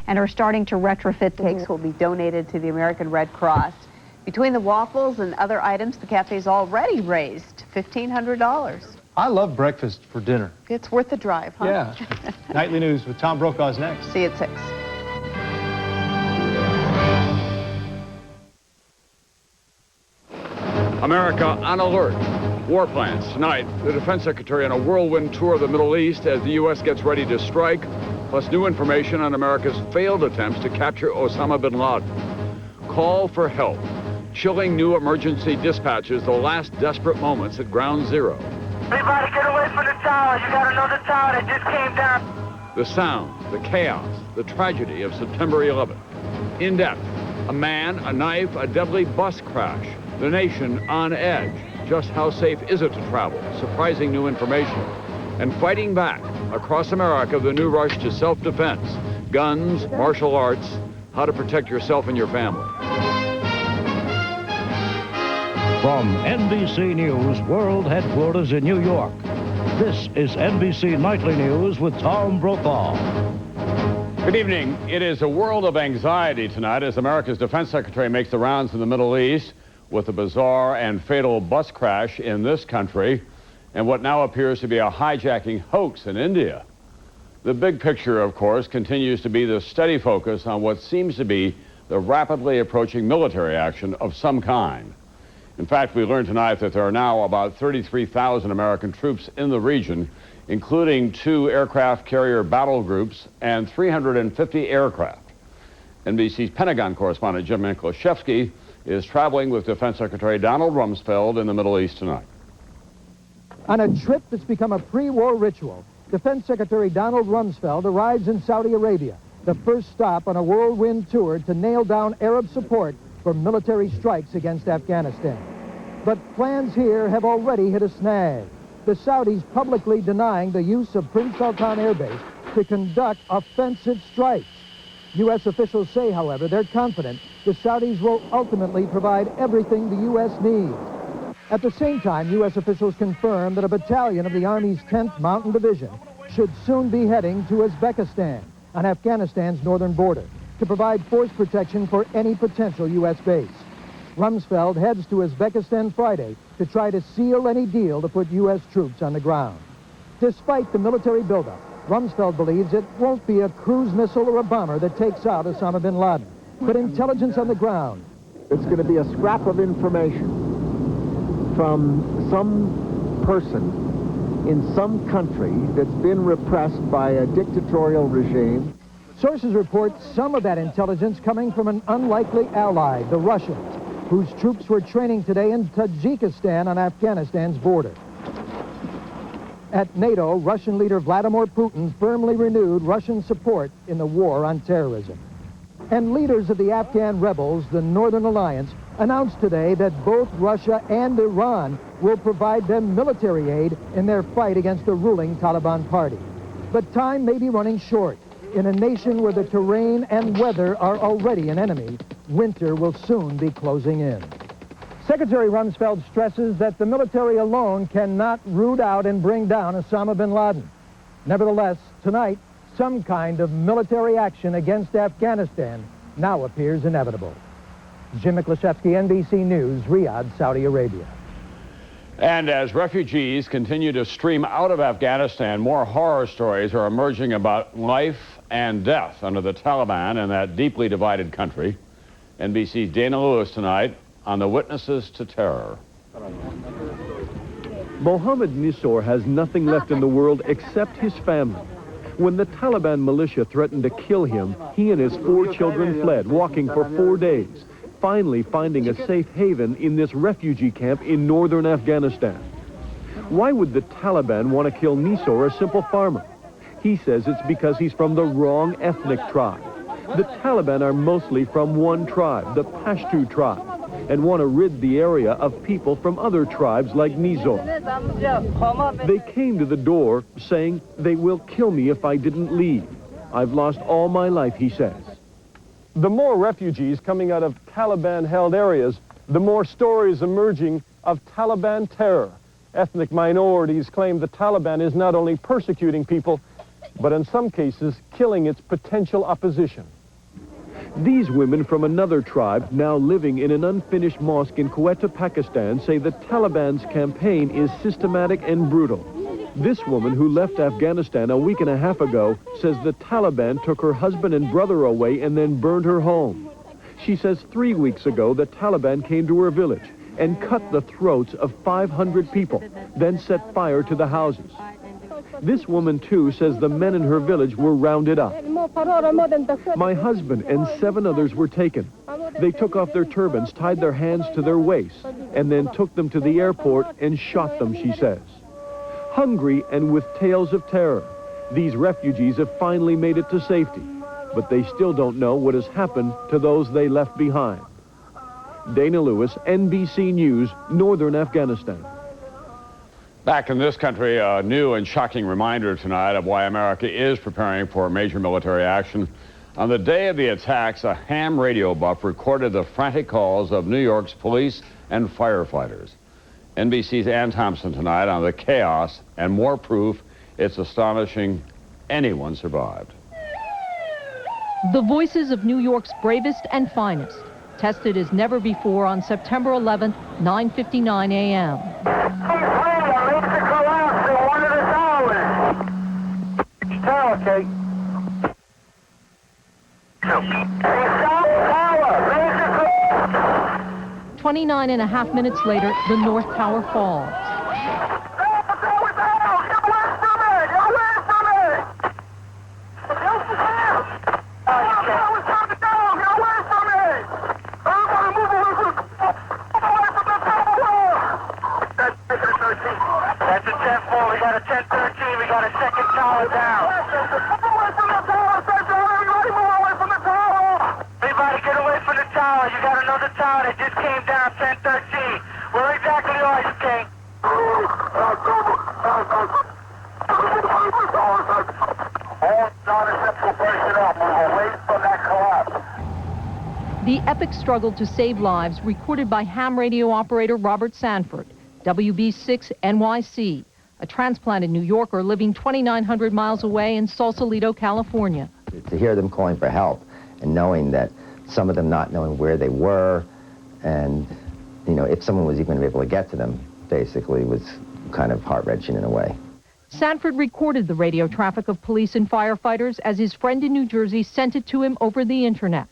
and are starting to retrofit them. Cakes will be donated to the American Red Cross. Between the waffles and other items, the cafe's already raised $1,500. I love breakfast for dinner. It's worth the drive, huh? Yeah. Nightly News with Tom Brokaw is next. See you at 6. America on alert. War plans. Tonight, the Defense Secretary on a whirlwind tour of the Middle East as the U.S. gets ready to strike, plus new information on America's failed attempts to capture Osama bin Laden. Call for help. Chilling new emergency dispatches, the last desperate moments at Ground Zero. Everybody get away from the tower. You gotta know the tower that just came down. The sound, the chaos, the tragedy of September 11th. In depth, a man, a knife, a deadly bus crash. The nation on edge. Just how safe is it to travel? Surprising new information. And fighting back across America, the new rush to self-defense. Guns, martial arts, how to protect yourself and your family. From NBC News World Headquarters in New York, this is NBC Nightly News with Tom Brokaw. Good evening. It is a world of anxiety tonight as America's Defense Secretary makes the rounds in the Middle East with a bizarre and fatal bus crash in this country and what now appears to be a hijacking hoax in India. The big picture, of course, continues to be the steady focus on what seems to be the rapidly approaching military action of some kind. In fact, we learned tonight that there are now about 33,000 American troops in the region, including 2 aircraft carrier battle groups and 350 aircraft. NBC's Pentagon correspondent Jim Miklaszewski is traveling with Defense Secretary Donald Rumsfeld in the Middle East tonight. On a trip that's become a pre-war ritual, Defense Secretary Donald Rumsfeld arrives in Saudi Arabia, the first stop on a whirlwind tour to nail down Arab support for military strikes against Afghanistan. But plans here have already hit a snag. The Saudis publicly denying the use of Prince Sultan Air Base to conduct offensive strikes. U.S. officials say, however, they're confident the Saudis will ultimately provide everything the U.S. needs. At the same time, U.S. officials confirm that a battalion of the Army's 10th Mountain Division should soon be heading to Uzbekistan on Afghanistan's northern border to provide force protection for any potential U.S. base. Rumsfeld heads to Uzbekistan Friday to try to seal any deal to put U.S. troops on the ground. Despite the military buildup, Rumsfeld believes it won't be a cruise missile or a bomber that takes out Osama bin Laden, but intelligence on the ground. It's going to be a scrap of information from some person in some country that's been repressed by a dictatorial regime. Sources report some of that intelligence coming from an unlikely ally, the Russians, whose troops were training today in Tajikistan on Afghanistan's border. At NATO, Russian leader Vladimir Putin firmly renewed Russian support in the war on terrorism. And leaders of the Afghan rebels, the Northern Alliance, announced today that both Russia and Iran will provide them military aid in their fight against the ruling Taliban party. But time may be running short. In a nation where the terrain and weather are already an enemy, winter will soon be closing in. Secretary Rumsfeld stresses that the military alone cannot root out and bring down Osama bin Laden. Nevertheless, tonight, some kind of military action against Afghanistan now appears inevitable. Jim Miklaszewski, NBC News, Riyadh, Saudi Arabia. And as refugees continue to stream out of Afghanistan, more horror stories are emerging about life and death under the Taliban in that deeply divided country. NBC's Dana Lewis tonight on the witnesses to terror. Mohammed Nisor has nothing left in the world except his family. When the Taliban militia threatened to kill him, he and his 4 children fled, walking for 4 days, finally finding a safe haven in this refugee camp in northern Afghanistan. Why would the Taliban want to kill Nisor, a simple farmer? He says it's because he's from the wrong ethnic tribe. The Taliban are mostly from one tribe, the Pashto tribe, and want to rid the area of people from other tribes like Nizor. They came to the door saying, "They will kill me if I didn't leave. I've lost all my life," he says. The more refugees coming out of Taliban-held areas, the more stories emerging of Taliban terror. Ethnic minorities claim the Taliban is not only persecuting people, but in some cases killing its potential opposition. These women from another tribe, now living in an unfinished mosque in Quetta, Pakistan, say the Taliban's campaign is systematic and brutal. This woman, who left Afghanistan a week and a half ago, says the Taliban took her husband and brother away and then burned her home. She says 3 weeks ago the Taliban came to her village and cut the throats of 500 people, then set fire to the houses. This woman, too, says the men in her village were rounded up. My husband and 7 others were taken. They took off their turbans, tied their hands to their waists, and then took them to the airport and shot them, she says. Hungry and with tales of terror, these refugees have finally made it to safety, but they still don't know what has happened to those they left behind. Dana Lewis, NBC News, Northern Afghanistan. Back in this country, a new and shocking reminder tonight of why America is preparing for major military action. On the day of the attacks, a ham radio buff recorded the frantic calls of New York's police and firefighters. NBC's Ann Thompson tonight on the chaos and more proof it's astonishing anyone survived. The voices of New York's bravest and finest, tested as never before on September 11th, 9:59 a.m. Okay. 29 and a half minutes later, the North Tower falls. That's a 10-4. We got a 10-13. We got a second tower down. Everybody get away from the tower. You got another tower that just came down, 10-13. Where exactly are you, King? All non-essential personnel move away from that collapse. The epic struggle to save lives recorded by ham radio operator Robert Sanford, WB6 NYC, a transplanted New Yorker living 2,900 miles away in Sausalito, California. To hear them calling for help and knowing that some of them not knowing where they were and, you know, if someone was even going to be able to get to them, basically was kind of heart-wrenching in a way. Sanford recorded the radio traffic of police and firefighters as his friend in New Jersey sent it to him over the internet.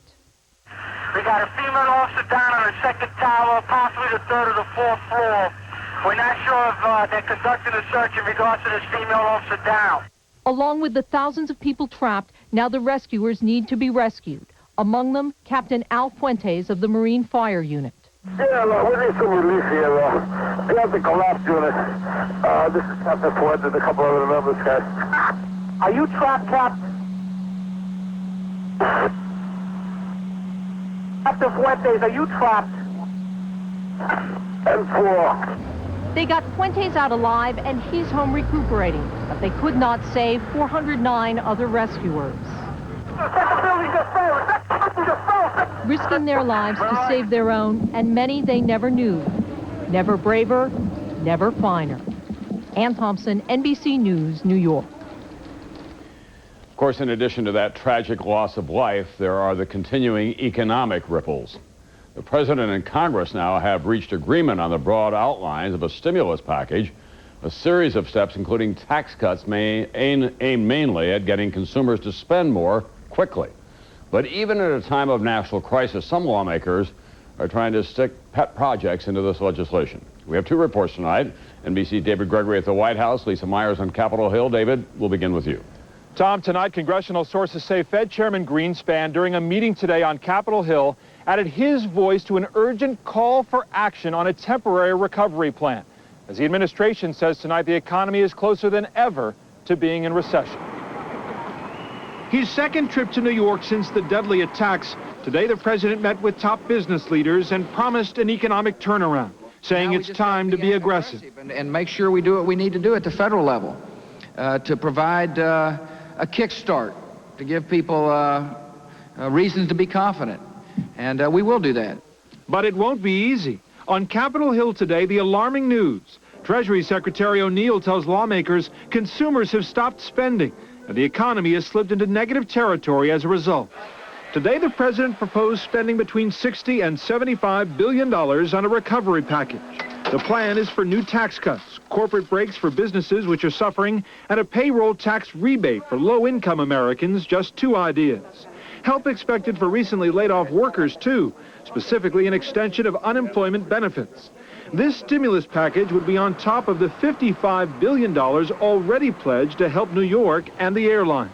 We got a female officer down on the second tower, possibly the third or the fourth floor. We're not sure if they're conducting a search in regards to this female officer down. Along with the thousands of people trapped, now the rescuers need to be rescued. Among them, Captain Al Fuentes of the Marine Fire Unit. Yeah, look, we need some relief here. We have the collapse unit. This is Captain Fuentes and a couple other members, guys. Are you trapped, Cap? Captain Fuentes, are you trapped? And 4. They got Fuentes out alive and he's home recuperating, but they could not save 409 other rescuers. Risking their lives to save their own, and many they never knew. Never braver, never finer. Ann Thompson, NBC News, New York. Of course, in addition to that tragic loss of life, there are the continuing economic ripples. The President and Congress now have reached agreement on the broad outlines of a stimulus package, a series of steps including tax cuts may aim mainly at getting consumers to spend more quickly. But even at a time of national crisis, some lawmakers are trying to stick pet projects into this legislation. We have 2 reports tonight. NBC's David Gregory at the White House, Lisa Myers on Capitol Hill. David, we'll begin with you. Tom, tonight congressional sources say Fed Chairman Greenspan, during a meeting today on Capitol Hill, added his voice to an urgent call for action on a temporary recovery plan. As the administration says tonight, the economy is closer than ever to being in recession. His second trip to New York since the deadly attacks. Today, the president met with top business leaders and promised an economic turnaround, saying it's time to be aggressive. And make sure we do what we need to do at the federal level to provide a kickstart, to give people reasons to be confident. And we will do that. But it won't be easy. On Capitol Hill today, the alarming news. Treasury Secretary O'Neill tells lawmakers consumers have stopped spending, and the economy has slipped into negative territory as a result. Today, the president proposed spending between $60 and $75 billion on a recovery package. The plan is for new tax cuts, corporate breaks for businesses which are suffering, and a payroll tax rebate for low-income Americans, just two ideas. Help expected for recently laid-off workers, too, specifically an extension of unemployment benefits. This stimulus package would be on top of the $55 billion already pledged to help New York and the airlines.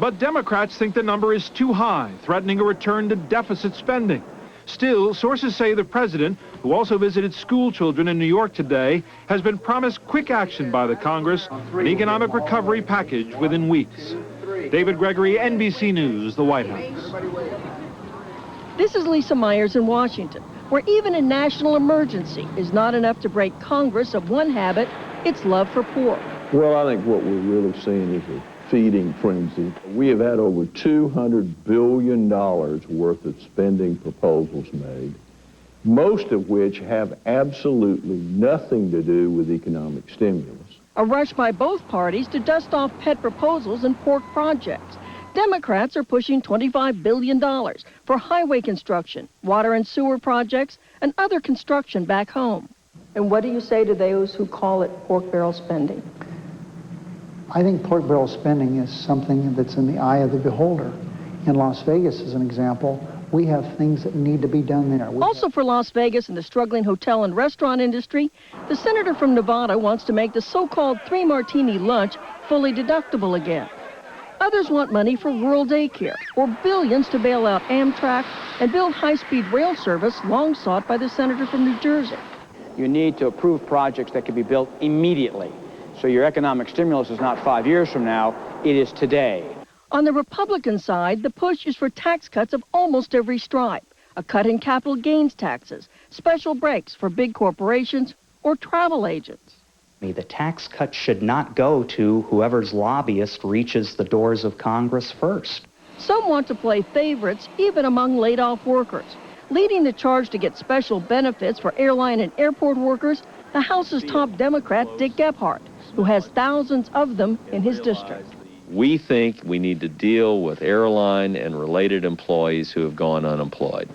But Democrats think the number is too high, threatening a return to deficit spending. Still, sources say the president, who also visited school children in New York today, has been promised quick action by the Congress, an economic recovery package within weeks. David Gregory, NBC News, the White House. This is Lisa Myers in Washington, where even a national emergency is not enough to break Congress of one habit, its love for pork. Well, I think what we're really seeing is a feeding frenzy. We have had over $200 billion worth of spending proposals made, most of which have absolutely nothing to do with economic stimulus. A rush by both parties to dust off pet proposals and pork projects. Democrats are pushing $25 billion for highway construction, water and sewer projects, and other construction back home. And what do you say to those who call it pork barrel spending? I think pork barrel spending is something that's in the eye of the beholder. In Las Vegas, as an example, we have things that need to be done there. Also for Las Vegas and the struggling hotel and restaurant industry, the senator from Nevada wants to make the so-called 3-martini lunch fully deductible again. Others want money for rural daycare or billions to bail out Amtrak and build high-speed rail service long sought by the senator from New Jersey. You need to approve projects that can be built immediately. So your economic stimulus is not 5 years from now, it is today. On the Republican side, the push is for tax cuts of almost every stripe, a cut in capital gains taxes, special breaks for big corporations or travel agents. The tax cut should not go to whoever's lobbyist reaches the doors of Congress first. Some want to play favorites even among laid-off workers. Leading the charge to get special benefits for airline and airport workers, the House's top Democrat, Dick Gephardt, who has thousands of them in his district. We think we need to deal with airline and related employees who have gone unemployed.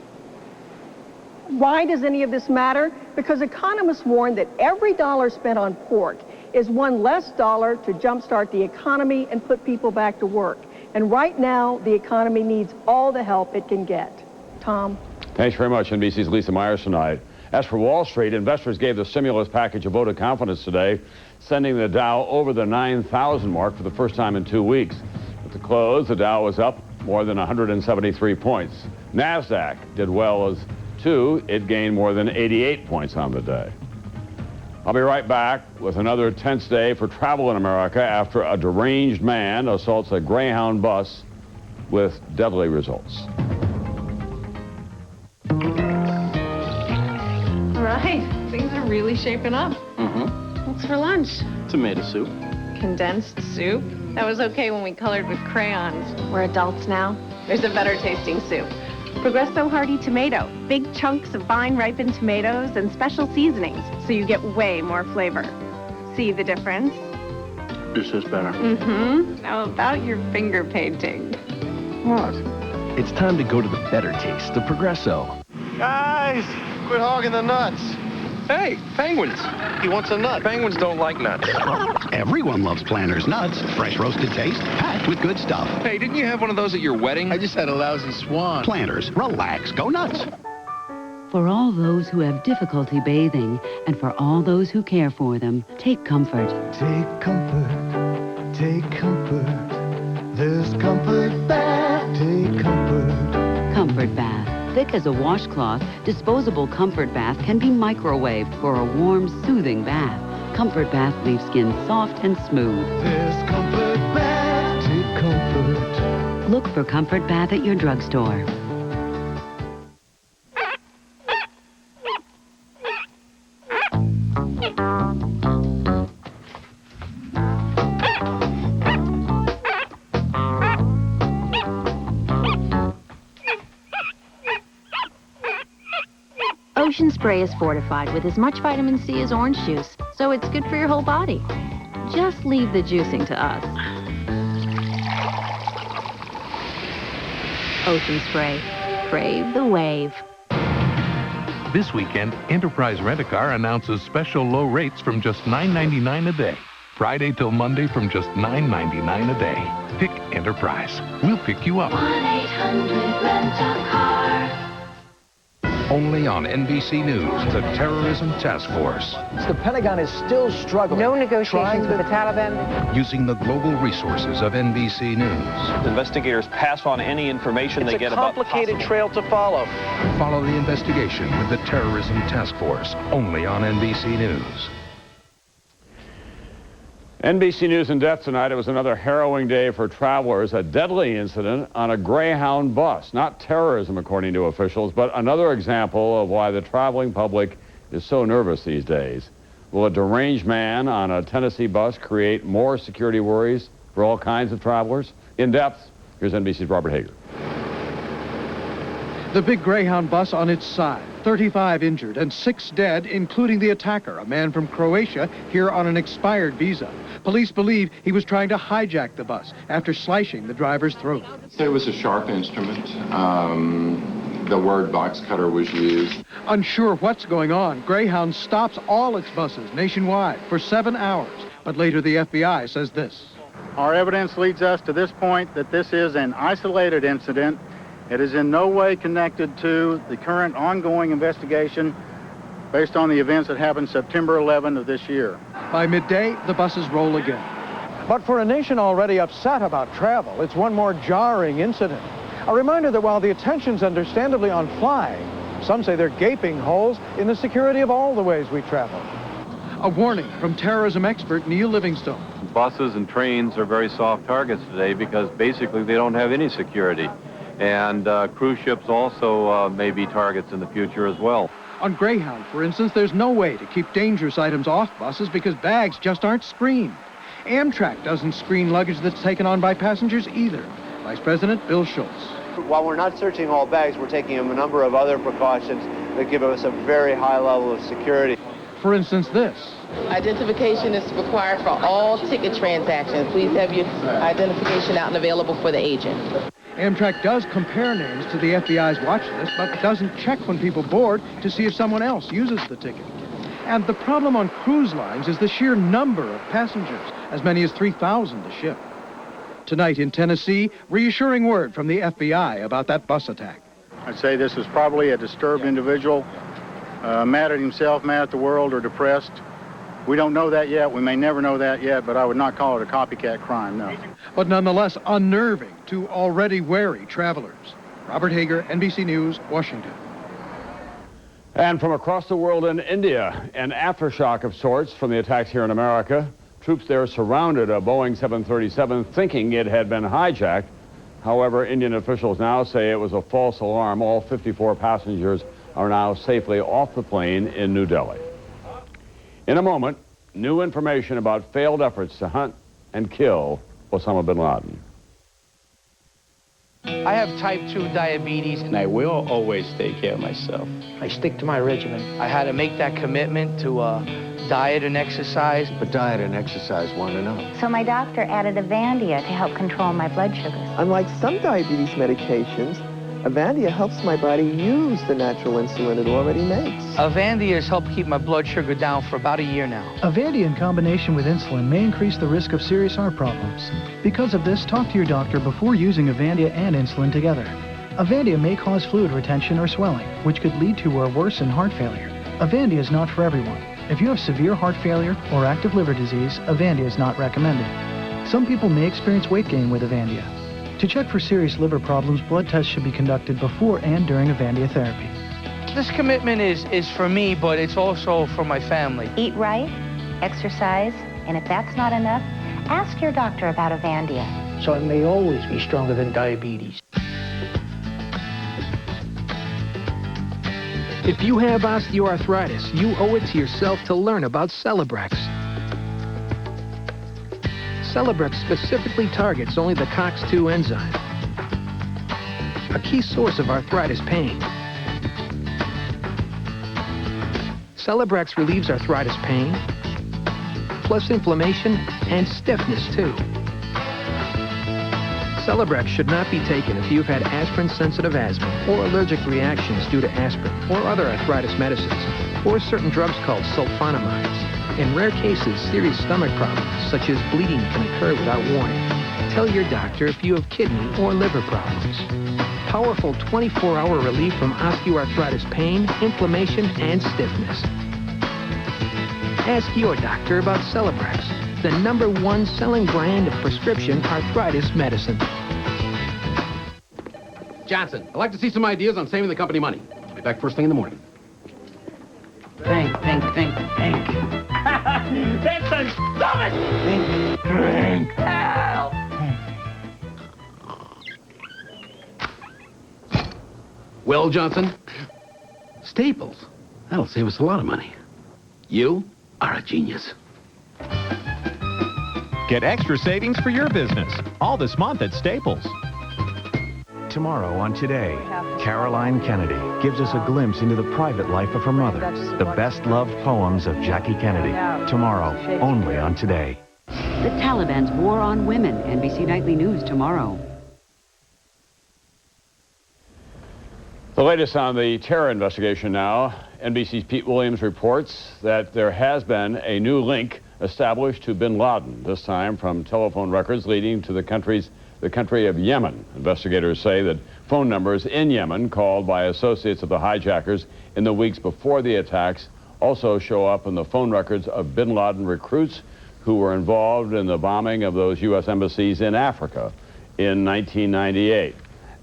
Why does any of this matter? Because economists warn that every dollar spent on pork is one less dollar to jumpstart the economy and put people back to work. And right now, the economy needs all the help it can get. Tom? Thanks very much, NBC's Lisa Myers tonight. As for Wall Street, investors gave the stimulus package a vote of confidence today, sending the Dow over the 9,000 mark for the first time in 2 weeks. At the close, the Dow was up more than 173 points. NASDAQ did well as too. It gained more than 88 points on the day. I'll be right back with another tense day for travel in America after a deranged man assaults a Greyhound bus with deadly results. Right, things are really shaping up. What's for lunch? Tomato soup. Condensed soup? That was okay when we colored with crayons. We're adults now. There's a better tasting soup. Progresso Hearty Tomato. Big chunks of fine ripened tomatoes and special seasonings, so you get way more flavor. See the difference? This is better. Now about your finger painting. What? It's time to go to the better taste, the Progresso. Guys, quit hogging the nuts. Hey, penguins. He wants a nut. Penguins don't like nuts. Everyone loves Planters nuts. Fresh roasted taste, packed with good stuff. Hey, didn't you have one of those at your wedding? I just had a lousy swan. Planters, relax, go nuts. For all those who have difficulty bathing, and for all those who care for them, take comfort. Take comfort, take comfort. There's comfort bath, take comfort. Comfort Bath. Thick as a washcloth, disposable Comfort Bath can be microwaved for a warm, soothing bath. Comfort Bath leaves skin soft and smooth. There's comfort bath, take comfort. Look for Comfort Bath at your drugstore. Ocean Spray is fortified with as much vitamin C as orange juice, so it's good for your whole body. Just leave the juicing to us. Ocean Spray is fortified with as much vitamin C as orange juice, so it's good for your whole body. Just leave the juicing to us. Just leave the juicing to us. Ocean Spray. Crave the wave. This weekend, Enterprise Rent-A-Car announces special low rates from just $9.99 a day. Friday till Monday from just $9.99 a day. Pick Enterprise. We'll pick you up. 1-800-RENT-A-CAR. Only on NBC News, the Terrorism Task Force. The Pentagon is still struggling. No negotiations with the Taliban. Using the global resources of NBC News. Investigators pass on any information they get about... It's a complicated trail to follow. Follow the investigation with the Terrorism Task Force. Only on NBC News. NBC News in depth tonight. It was another harrowing day for travelers. A deadly incident on a Greyhound bus. Not terrorism, according to officials, but another example of why the traveling public is so nervous these days. Will a deranged man on a Tennessee bus create more security worries for all kinds of travelers? In depth, here's NBC's Robert Hager. The big Greyhound bus on its side. 35 injured and 6 dead, including the attacker, a man from Croatia, here on an expired visa. Police believe he was trying to hijack the bus after slashing the driver's throat. It was a sharp instrument. The word box cutter was used. Unsure what's going on, Greyhound stops all its buses nationwide for 7 hours. But later the FBI says this. Our evidence leads us to this point that this is an isolated incident. It is in no way connected to the current ongoing investigation based on the events that happened September 11 of this year. By midday, the buses roll again. But for a nation already upset about travel, it's one more jarring incident. A reminder that while the attention's understandably on flying, some say they're gaping holes in the security of all the ways we travel. A warning from terrorism expert Neil Livingstone. Buses and trains are very soft targets today because basically they don't have any security. And cruise ships also may be targets in the future as well. On Greyhound, for instance, there's no way to keep dangerous items off buses because bags just aren't screened. Amtrak doesn't screen luggage that's taken on by passengers either. Vice President Bill Schultz. While we're not searching all bags, we're taking a number of other precautions that give us a very high level of security. For instance, this. Identification is required for all ticket transactions. Please have your identification out and available for the agent. Amtrak does compare names to the FBI's watch list, but doesn't check when people board to see if someone else uses the ticket. And the problem on cruise lines is the sheer number of passengers, as many as 3,000 a ship. Tonight in Tennessee, reassuring word from the FBI about that bus attack. I'd say this is probably a disturbed individual, mad at himself, mad at the world, or depressed. We don't know that yet. We may never know that yet, but I would not call it a copycat crime, no. But nonetheless unnerving to already wary travelers. Robert Hager, NBC News, Washington. And from across the world in India, an aftershock of sorts from the attacks here in America. Troops there surrounded a Boeing 737 thinking it had been hijacked. However, Indian officials now say it was a false alarm. All 54 passengers are now safely off the plane in New Delhi. In a moment, new information about failed efforts to hunt and kill Osama bin Laden. I have type 2 diabetes. And I will always take care of myself. I stick to my regimen. I had to make that commitment to diet and exercise. But diet and exercise weren't enough. So my doctor added Avandia to help control my blood sugars. Unlike some diabetes medications, Avandia helps my body use the natural insulin it already makes. Avandia has helped keep my blood sugar down for about a year now. Avandia in combination with insulin may increase the risk of serious heart problems. Because of this, talk to your doctor before using Avandia and insulin together. Avandia may cause fluid retention or swelling, which could lead to or worsen heart failure. Avandia is not for everyone. If you have severe heart failure or active liver disease, Avandia is not recommended. Some people may experience weight gain with Avandia. To check for serious liver problems, blood tests should be conducted before and during Avandia therapy. This commitment is for me, but it's also for my family. Eat right, exercise, and if that's not enough, ask your doctor about Avandia. So it may always be stronger than diabetes. If you have osteoarthritis, you owe it to yourself to learn about Celebrex. Celebrex specifically targets only the COX-2 enzyme, a key source of arthritis pain. Celebrex relieves arthritis pain, plus inflammation and stiffness too. Celebrex should not be taken if you've had aspirin-sensitive asthma or allergic reactions due to aspirin or other arthritis medicines, or certain drugs called sulfonamides. In rare cases, serious stomach problems, such as bleeding, can occur without warning. Tell your doctor if you have kidney or liver problems. Powerful 24-hour relief from osteoarthritis pain, inflammation, and stiffness. Ask your doctor about Celebrex, the #1 selling brand of prescription arthritis medicine. Johnson, I'd like to see some ideas on saving the company money. I'll be back first thing in the morning. Think. That's the dumbest! Drink. Help! Well, Johnson, Staples. That'll save us a lot of money. You are a genius. Get extra savings for your business all this month at Staples. Tomorrow on Today, Caroline Kennedy gives us a glimpse into the private life of her mother. The best-loved poems of Jackie Kennedy. Tomorrow, only on Today. The Taliban's war on women. NBC Nightly News tomorrow. The latest on the terror investigation now. NBC's Pete Williams reports that there has been a new link established to bin Laden, this time from telephone records leading to the country of Yemen. Investigators say that phone numbers in Yemen called by associates of the hijackers in the weeks before the attacks also show up in the phone records of bin Laden recruits who were involved in the bombing of those U.S. embassies in Africa in 1998.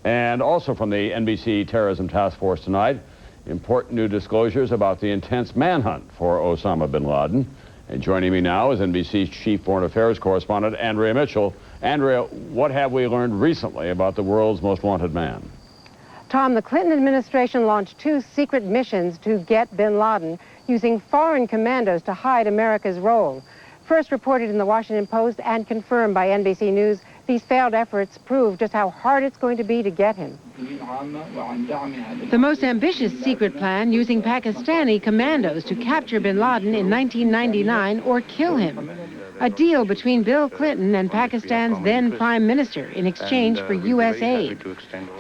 And also from the NBC Terrorism Task Force tonight, important new disclosures about the intense manhunt for Osama bin Laden. And joining me now is NBC's Chief Foreign Affairs Correspondent, Andrea Mitchell. Andrea, what have we learned recently about the world's most wanted man? Tom, the Clinton administration launched 2 secret missions to get bin Laden, using foreign commandos to hide America's role. First reported in the Washington Post and confirmed by NBC News, these failed efforts prove just how hard it's going to be to get him. The most ambitious secret plan using Pakistani commandos to capture bin Laden in 1999 or kill him. A deal between Bill Clinton and Pakistan's then Prime Minister in exchange for U.S. aid.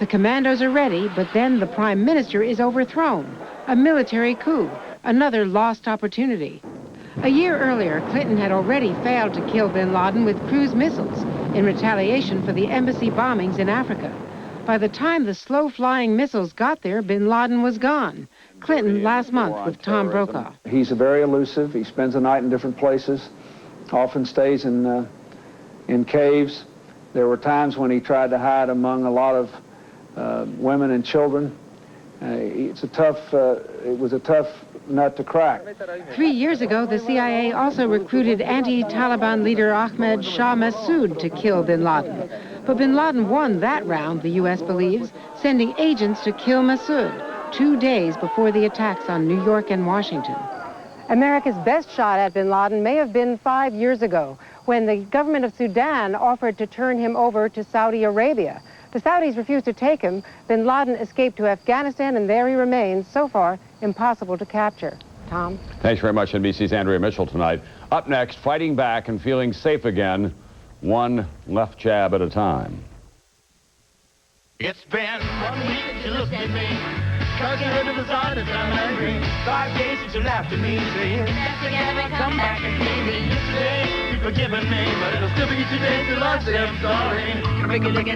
The commandos are ready, but then the Prime Minister is overthrown. A military coup, another lost opportunity. A year earlier, Clinton had already failed to kill bin Laden with cruise missiles in retaliation for the embassy bombings in Africa. By the time the slow-flying missiles got there, bin Laden was gone. Clinton last month with Tom Brokaw. He's very elusive. He spends the night in different places, often stays in caves. There were times when he tried to hide among a lot of women and children. It was a tough nut to crack. 3 years ago, the CIA also recruited anti-Taliban leader Ahmed Shah Massoud to kill bin Laden. But bin Laden won that round, the U.S. believes, sending agents to kill Massoud 2 days before the attacks on New York and Washington. America's best shot at bin Laden may have been 5 years ago, when the government of Sudan offered to turn him over to Saudi Arabia. The Saudis refused to take him. Bin Laden escaped to Afghanistan, and there he remains, so far impossible to capture. Tom? Thanks very much, NBC's Andrea Mitchell tonight. Up next, fighting back and feeling safe again, one left jab at a time. It's been 1 week since you looked at me, 'cause you heard the side that I'm angry. 5 days since you laughed at me, saying, come back and see me. Yesterday, you've forgiven me, but it'll still be today till I say I'm sorry. Make it, like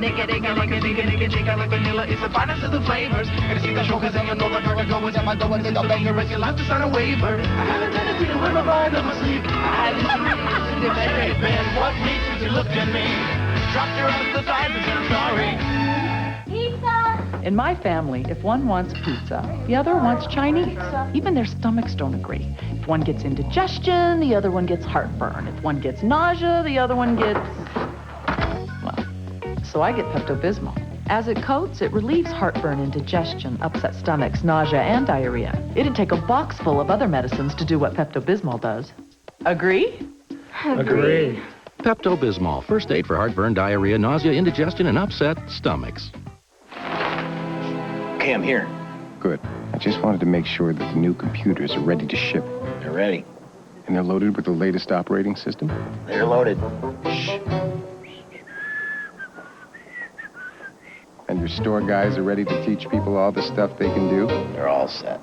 vanilla. It's the finest of the flavors. Gonna see the show 'cause I know the hurt goes at my door and they don't bang your wrist. You'll have to sign a waiver. I have a tendency to wear my mind on my sleeve. I haven't it's been 1 week since you looked at me, dropped your arms to the side and said I'm sorry. In my family, if one wants pizza, the other wants Chinese. Even their stomachs don't agree. If one gets indigestion, the other one gets heartburn. If one gets nausea, the other one gets... well, so I get Pepto-Bismol. As it coats, it relieves heartburn, indigestion, upset stomachs, nausea, and diarrhea. It'd take a box full of other medicines to do what Pepto-Bismol does. Agree? Agree. Pepto-Bismol, first aid for heartburn, diarrhea, nausea, indigestion, and upset stomachs. Okay, I'm here. Good. I just wanted to make sure that the new computers are ready to ship. They're ready. And they're loaded with the latest operating system? They're loaded. Shh. Your store guys are ready to teach people all the stuff they can do? They're all set.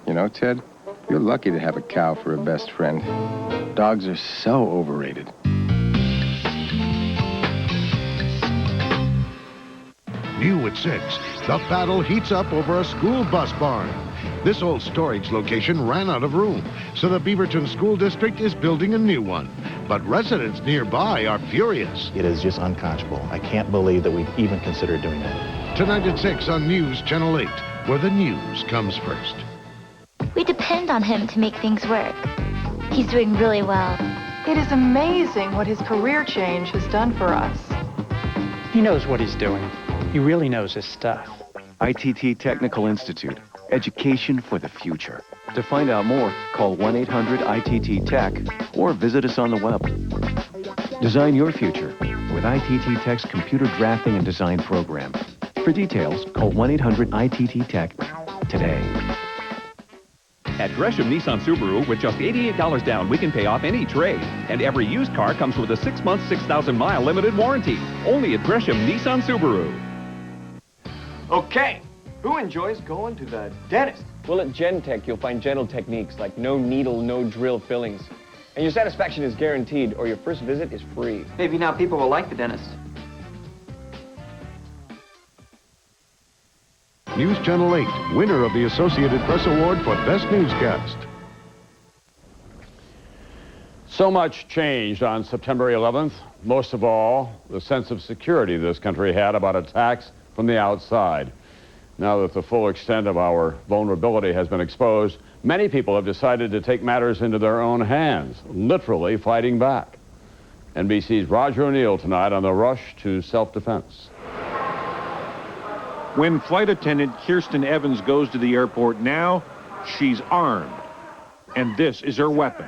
You know, Ted, you're lucky to have a cow for a best friend. Dogs are so overrated. New at 6, the battle heats up over a school bus barn. This old storage location ran out of room, so the Beaverton School District is building a new one. But residents nearby are furious. It is just unconscionable. I can't believe that we've even considered doing that. Tonight at 6 on News Channel 8, where the news comes first. We depend on him to make things work. He's doing really well. It is amazing what his career change has done for us. He knows what he's doing. He really knows his stuff. ITT Technical Institute. Education for the future. To find out more, call 1-800-ITT-TECH or visit us on the web. Design your future with ITT Tech's computer drafting and design program. For details, call 1-800-ITT-TECH today. At Gresham Nissan Subaru, with just $88 down, we can pay off any trade. And every used car comes with a 6-month, 6,000-mile limited warranty. Only at Gresham Nissan Subaru. Okay, who enjoys going to the dentist? Well, at Gentech, you'll find gentle techniques like no needle, no drill fillings. And your satisfaction is guaranteed, or your first visit is free. Maybe now people will like the dentist. News Channel 8, winner of the Associated Press Award for Best Newscast. So much changed on September 11th. Most of all, the sense of security this country had about attacks from the outside. Now that the full extent of our vulnerability has been exposed, many people have decided to take matters into their own hands, literally fighting back. NBC's Roger O'Neill tonight on the rush to self-defense. When flight attendant Kirsten Evans goes to the airport now, she's armed. And this is her weapon.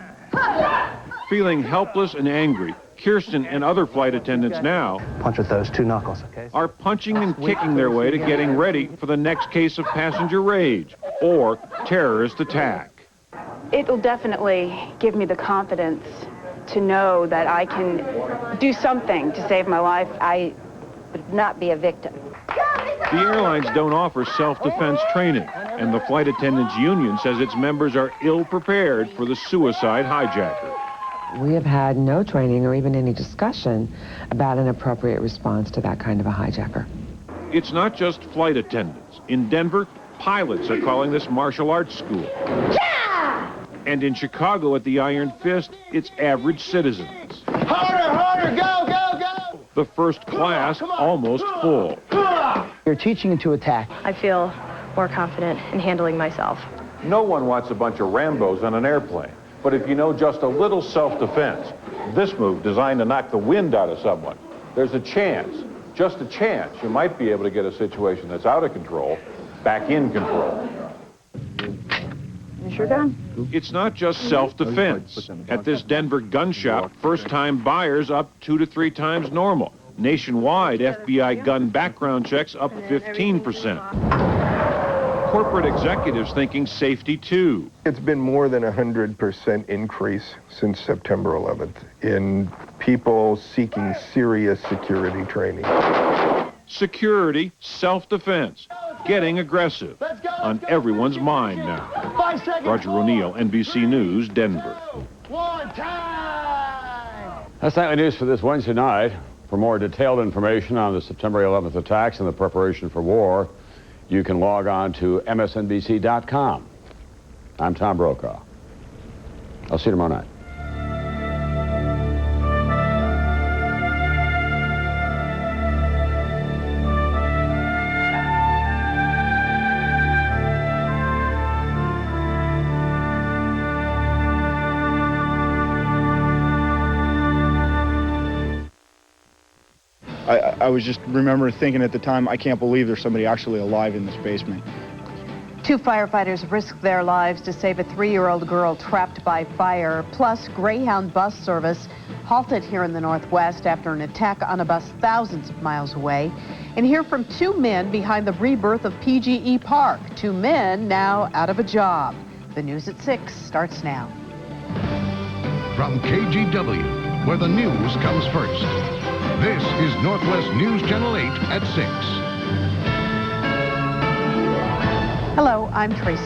Feeling helpless and angry, Kirsten and other flight attendants now Punch with those 2 knuckles, okay? are punching and kicking their way to getting ready for the next case of passenger rage or terrorist attack. It will definitely give me the confidence to know that I can do something to save my life. I would not be a victim. The airlines don't offer self-defense training, and the Flight Attendants Union says its members are ill-prepared for the suicide hijacker. We have had no training or even any discussion about an appropriate response to that kind of a hijacker. It's not just flight attendants. In Denver, pilots are calling this martial arts school. Yeah! And in Chicago at the Iron Fist, it's average citizens. Harder, harder, go, go, go! The first class almost full. You're teaching to attack. I feel more confident in handling myself. No one wants a bunch of Rambos on an airplane. But if you know just a little self-defense, this move designed to knock the wind out of someone, there's a chance, just a chance, you might be able to get a situation that's out of control back in control. You sure done? It's not just self-defense. At this Denver gun shop, first-time buyers up 2 to 3 times normal. Nationwide, FBI gun background checks up 15%. Corporate executives thinking safety, too. It's been more than 100% increase since September 11th in people seeking serious security training. Security, self-defense, getting aggressive, on everyone's mind now. Roger O'Neill, NBC News, Denver. That's nightly news for this Wednesday night. For more detailed information on the September 11th attacks and the preparation for war, you can log on to msnbc.com. I'm Tom Brokaw. I'll see you tomorrow night. I was just remember thinking at the time, I can't believe there's somebody actually alive in this basement. 2 firefighters risked their lives to save a 3-year-old girl trapped by fire. Plus, Greyhound bus service halted here in the Northwest after an attack on a bus thousands of miles away. And hear from 2 men behind the rebirth of PGE Park. 2 men now out of a job. The news at 6 starts now. From KGW, where the news comes first. This is Northwest News Channel 8 at 6. Hello, I'm Tracy.